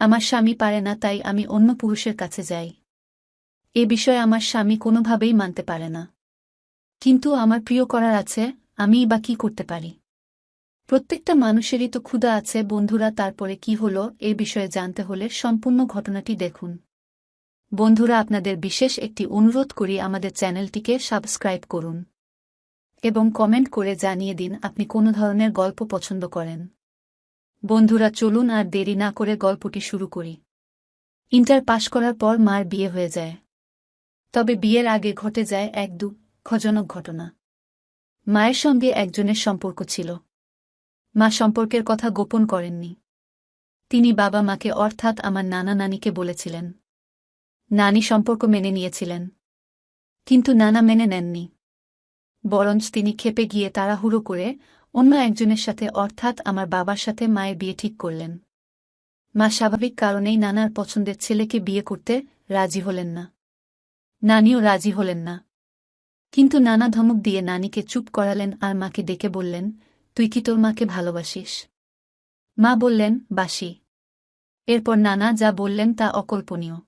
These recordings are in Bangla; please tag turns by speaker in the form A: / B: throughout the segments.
A: আমার স্বামী পারে না, তাই আমি অন্য পুরুষের কাছে যাই। এ বিষয়ে আমার স্বামী কোনোভাবেই মানতে পারে না। কিন্তু আমার প্রিয় করার আছে, আমিই বা কি করতে পারি? প্রত্যেকটা মানুষেরই তো ক্ষুধা আছে বন্ধুরা। তারপরে কি হলো এ বিষয়ে জানতে হলে সম্পূর্ণ ঘটনাটি দেখুন। বন্ধুরা, আপনাদের বিশেষ একটি অনুরোধ করি, আমাদের চ্যানেলটিকে সাবস্ক্রাইব করুন এবং কমেন্ট করে জানিয়ে দিন আপনি কোন ধরনের গল্প পছন্দ করেন। বন্ধুরা, চলুন আর দেরি না করে গল্পটি শুরু করি। ইন্টার পাশ করার পর মার বিয়ে হয়ে যায়। তবে বিয়ের আগে ঘটে যায় এক দুঃখজনক ঘটনা। মায়ের সঙ্গে একজনের সম্পর্ক ছিল। মা সম্পর্কের কথা গোপন করেননি। তিনি বাবা মাকে অর্থাৎ আমার নানা নানিকে বলেছিলেন। নানি সম্পর্ক মেনে নিয়েছিলেন, কিন্তু নানা মেনে নেননি। বরঞ্চ তিনি ক্ষেপে গিয়ে তাড়াহুড়ো করে অন্য একজনের সাথে অর্থাৎ আমার বাবার সাথে মায়ের বিয়ে ঠিক করলেন। মা স্বাভাবিক কারণেই নানার পছন্দের ছেলেকে বিয়ে করতে রাজি হলেন না। নানিও রাজি হলেন না। কিন্তু নানা ধমক দিয়ে নানিকে চুপ করালেন আর মাকে ডেকে বললেন, তুই কি তোর মাকে ভালোবাসিস? মা বললেন, বাসি। এরপর নানা যা বললেন তা অকল্পনীয়।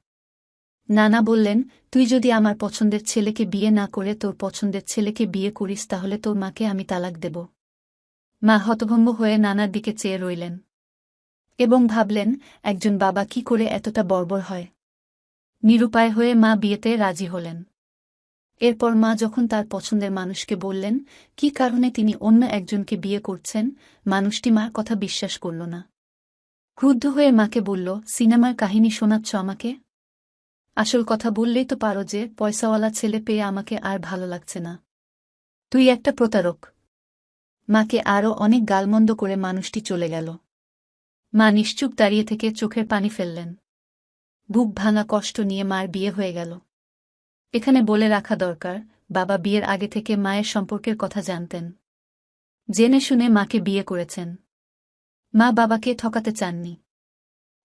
A: নানা বললেন, তুই যদি আমার পছন্দের ছেলেকে বিয়ে না করে তোর পছন্দের ছেলেকে বিয়ে করিস তাহলে তোর মাকে আমি তালাক দেব। মা হতভম্ব হয়ে নানার দিকে চেয়ে রইলেন এবং ভাবলেন, একজন বাবা কি করে এতটা বর্বর হয়। নিরুপায় হয়ে মা বিয়েতে রাজি হলেন। এরপর মা যখন তার পছন্দের মানুষকে বললেন কি কারণে তিনি অন্য একজনকে বিয়ে করছেন, মানুষটি মার কথা বিশ্বাস করল না। ক্রুদ্ধ হয়ে মাকে বলল, সিনেমার কাহিনী শোনাচ্ছ আমাকে? আসল কথা বললেই তো পারো যে পয়সাওয়ালা ছেলে পেয়ে আমাকে আর ভালো লাগছে না। তুই একটা প্রতারক। মাকে আরও অনেক গালমন্দ করে মানুষটি চলে গেল। মা নিশ্চুপ দাঁড়িয়ে থেকে চোখের পানি ফেললেন। বুক ভাঙা কষ্ট নিয়ে মার বিয়ে হয়ে গেল। এখানে বলে রাখা দরকার, বাবা বিয়ের আগে থেকে মায়ের সম্পর্কের কথা জানতেন। জেনে শুনে মাকে বিয়ে করেছেন। মা বাবাকে ঠকাতে চাননি।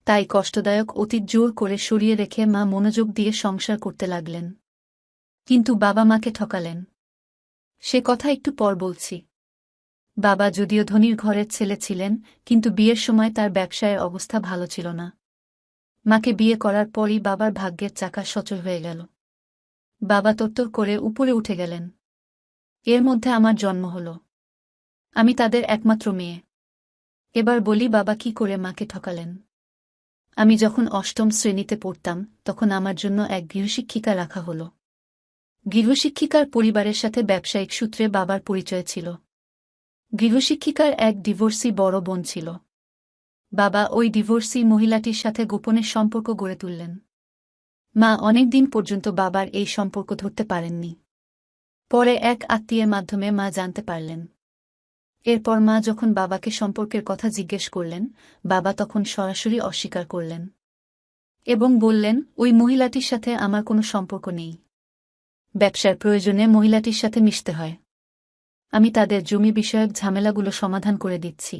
A: তাই কষ্টদায়ক অতীত জোর করে সরিয়ে রেখে মা মনোযোগ দিয়ে সংসার করতে লাগলেন। কিন্তু বাবা মাকে ঠকালেন। সে কথা একটু পর বলছি। বাবা যদিও ধনীর ঘরের ছেলে ছিলেন, কিন্তু বিয়ের সময় তার ব্যবসায়ের অবস্থা ভালো ছিল না। মাকে বিয়ে করার পরই বাবার ভাগ্যের চাকা সচল হয়ে গেল। বাবা তত্তর করে উপরে উঠে গেলেন। এর মধ্যে আমার জন্ম হল। আমি তাদের একমাত্র মেয়ে। এবার বলি বাবা কি করে মাকে ঠকালেন। আমি যখন অষ্টম শ্রেণীতে পড়তাম তখন আমার জন্য এক গৃহশিক্ষিকা রাখা হল। গৃহশিক্ষিকার পরিবারের সাথে ব্যবসায়িক সূত্রে বাবার পরিচয় ছিল। গৃহশিক্ষিকার এক ডিভোর্সি বড় বোন ছিল। বাবা ওই ডিভোর্সি মহিলাটির সাথে গোপনে সম্পর্ক গড়ে তুললেন। মা অনেক দিন পর্যন্ত বাবার এই সম্পর্ক ধরতে পারেননি। পরে এক আত্মীয়ের মাধ্যমে মা জানতে পারলেন। এরপর মা যখন বাবাকে সম্পর্কের কথা জিজ্ঞেস করলেন, বাবা তখন সরাসরি অস্বীকার করলেন এবং বললেন, ওই মহিলাটির সাথে আমার কোনো সম্পর্ক নেই। ব্যবসার প্রয়োজনে মহিলাটির সাথে মিশতে হয়। আমি তাদের জমি বিষয়ক ঝামেলাগুলো সমাধান করে দিচ্ছি।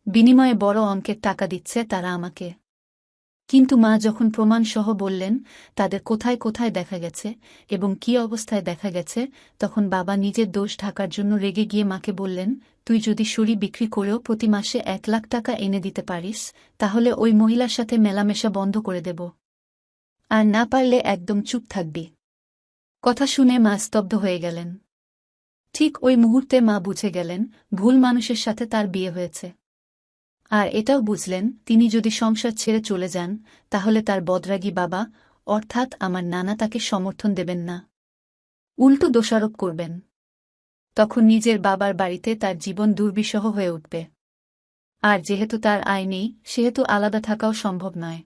A: বিনিময়ে বড় অঙ্কের টাকা দিচ্ছে তারা আমাকে। কিন্তু মা যখন প্রমাণসহ বললেন তাদের কোথায় কোথায় দেখা গেছে এবং কী অবস্থায় দেখা গেছে, তখন বাবা নিজের দোষ ঢাকার জন্য রেগে গিয়ে মাকে বললেন, তুই যদি শরী বিক্রি করেও প্রতি মাসে 1,00,000 টাকা এনে দিতে পারিস তাহলে ওই মহিলার সাথে মেলামেশা বন্ধ করে দেব, আর না পারলে একদম চুপ থাকবি। কথা শুনে মা স্তব্ধ হয়ে গেলেন। ঠিক ওই মুহূর্তে মা বুঝে গেলেন ভুল মানুষের সাথে তার বিয়ে হয়েছে। আর এটাও বুঝলেন তিনি যদি সংসার ছেড়ে চলে যান তাহলে তার বদরাগী বাবা অর্থাৎ আমার নানা তাকে সমর্থন দেবেন না, উল্টো দোষারোপ করবেন। তখন নিজের বাবার বাড়িতে তার জীবন দুর্বিষহ হয়ে উঠবে। আর যেহেতু তার আয় নেই সেহেতু আলাদা থাকাও সম্ভব নয়।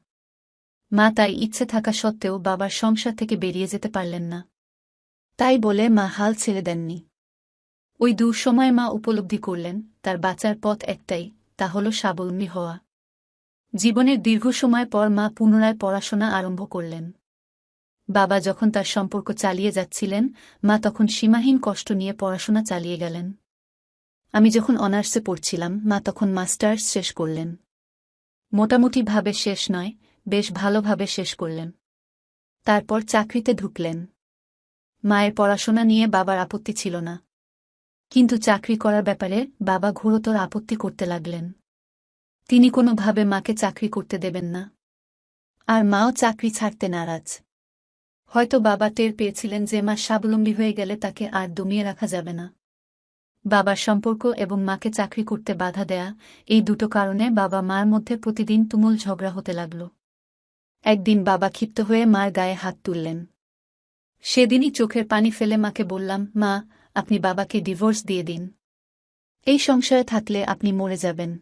A: মা তাই ইচ্ছে থাকা সত্ত্বেও বাবার সংসার থেকে বেরিয়ে যেতে পারলেন না। তাই বলে মা হাল ছেড়ে দেননি। ওই দুঃসময়ে মা উপলব্ধি করলেন তার বাঁচার পথ একটাই, তা হল স্বাবলম্বী হওয়া। জীবনের দীর্ঘ সময় পর মা পুনরায় পড়াশোনা আরম্ভ করলেন। বাবা যখন তার সম্পর্ক চালিয়ে যাচ্ছিলেন, মা তখন সীমাহীন কষ্ট নিয়ে পড়াশোনা চালিয়ে গেলেন। আমি যখন অনার্সে পড়ছিলাম মা তখন মাস্টার্স শেষ করলেন। মোটামুটিভাবে শেষ নয়, বেশ ভালোভাবে শেষ করলেন। তারপর চাকরিতে ঢুকলেন। মায়ের পড়াশোনা নিয়ে বাবার আপত্তি ছিল না, কিন্তু চাকরি করার ব্যাপারে বাবা ঘোরতর আপত্তি করতে লাগলেন। তিনি কোনোভাবে মাকে চাকরি করতে দেবেন না। আর মাও চাকরি ছাড়তে নারাজ। হয়তো বাবা টের পেয়েছিলেন যে মা স্বাবলম্বী হয়ে গেলে তাকে আর দমিয়ে রাখা যাবে না। বাবার সম্পর্ক এবং মাকে চাকরি করতে বাধা দেয়া, এই দুটো কারণে বাবা মার মধ্যে প্রতিদিন তুমুল ঝগড়া হতে লাগল। একদিন বাবা ক্ষিপ্ত হয়ে মার গায়ে হাত তুললেন। সেদিনই চোখের পানি ফেলে মাকে বললাম, মা, আপনি বাবাকে ডিভোর্স দিয়ে দিন। এই সংশয়ে থাকলে আপনি মরে যাবেন।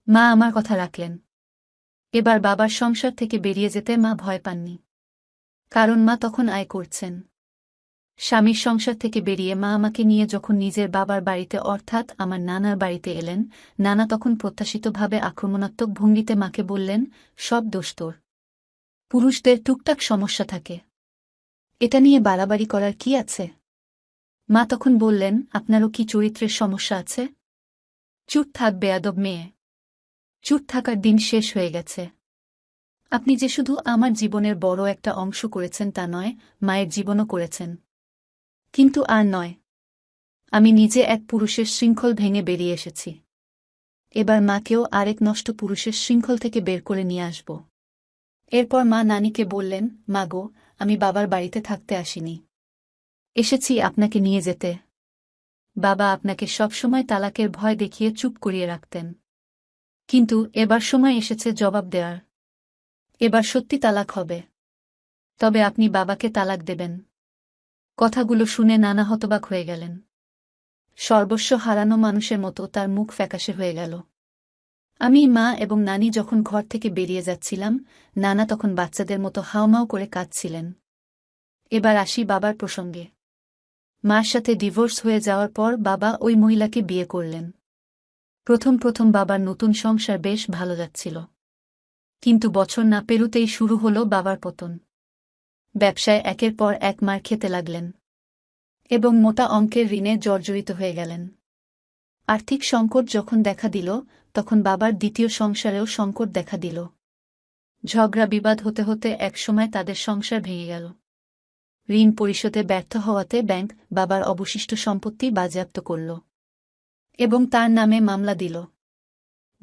A: মা আমার কথা রাখলেন। এবার বাবার সংসার থেকে বেরিয়ে যেতে মা ভয় পাননি। কারণ মা তখন আয় করছেন। স্বামীর সংসার থেকে বেরিয়ে মা আমাকে নিয়ে যখন নিজের বাবার বাড়িতে অর্থাৎ আমার নানার বাড়িতে এলেন, নানা তখন প্রত্যাশিতভাবে আক্রমণাত্মক ভঙ্গিতে মাকে বললেন, সব দোষ তোর। পুরুষদের টুকটাক সমস্যা থাকে, এটা নিয়ে বাড়াবাড়ি করার কি আছে? মা তখন বললেন, আপনারও কি চরিত্রের সমস্যা আছে? চুপ থাক বেয়াদব মেয়ে। চুপ থাকার দিন শেষ হয়ে গেছে। আপনি যে শুধু আমার জীবনের বড় একটা অংশ করেছেন তা নয়, মায়ের জীবনও করেছেন। কিন্তু আর নয়। আমি নিজে এক পুরুষের শৃঙ্খল ভেঙে বেরিয়ে এসেছি। এবার মাকেও আরেক নষ্ট পুরুষের শৃঙ্খল থেকে বের করে নিয়ে আসব। এরপর মা নানিকে বললেন, মা গো, আমি বাবার বাড়িতে থাকতে আসিনি। এসেছি আপনাকে নিয়ে যেতে। বাবা আপনাকে সবসময় তালাকের ভয় দেখিয়ে চুপ করিয়ে রাখতেন। কিন্তু এবার সময় এসেছে জবাব দেওয়ার। এবার সত্যি তালাক হবে। তবে আপনি বাবাকে তালাক দেবেন। কথাগুলো শুনে নানা হতবাক হয়ে গেলেন। সর্বস্ব হারানো মানুষের মতো তার মুখ ফ্যাকাশে হয়ে গেল। আমি, মা এবং নানি যখন ঘর থেকে বেরিয়ে যাচ্ছিলাম, নানা তখন বাচ্চাদের মতো হাউমাউ করে কাঁদছিলেন। এবার আসি বাবার প্রসঙ্গে। মার সাথে ডিভোর্স হয়ে যাওয়ার পর বাবা ওই মহিলাকে বিয়ে করলেন। প্রথম প্রথম বাবার নতুন সংসার বেশ ভালো যাচ্ছিল। কিন্তু বছর না পেরুতেই শুরু হল বাবার পতন। ব্যবসায় একের পর এক মার খেতে লাগলেন এবং মোটা অঙ্কের ঋণে জর্জরিত হয়ে গেলেন। আর্থিক সংকট যখন দেখা দিল, তখন বাবার দ্বিতীয় সংসারেও সংকট দেখা দিল। ঝগড়া বিবাদ হতে হতে একসময় তাদের সংসার ভেঙে গেল। ঋণ পরিশোধে ব্যর্থ হওয়াতে ব্যাংক বাবার অবশিষ্ট সম্পত্তি বাজেয়াপ্ত করল এবং তার নামে মামলা দিল।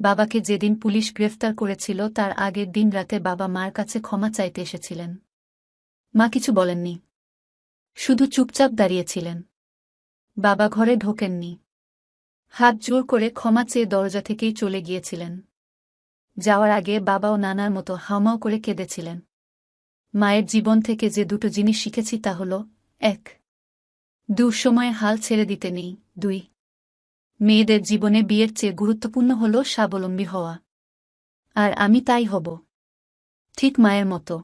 A: বাবাকে যেদিন পুলিশ গ্রেফতার করেছিল তার আগের দিন রাতে বাবা মার কাছে ক্ষমা চাইতে এসেছিলেন। মা কিছু বলেননি, শুধু চুপচাপ দাঁড়িয়েছিলেন। বাবা ঘরে ঢোকেননি। হাত জোর করে ক্ষমা চেয়ে দরজা থেকেই চলে গিয়েছিলেন। যাওয়ার আগে বাবাও নানার মতো হাউমাউ করে কেঁদেছিলেন। মায়ের জীবন থেকে যে দুটো জিনিস শিখেছি তা হল, ১. দুঃসময়ে হাল ছেড়ে দিতে নেই। ২. মেয়েদের জীবনে বিয়ের চেয়ে গুরুত্বপূর্ণ হল স্বাবলম্বী হওয়া। আর আমি তাই হব, ঠিক মায়ের মতো।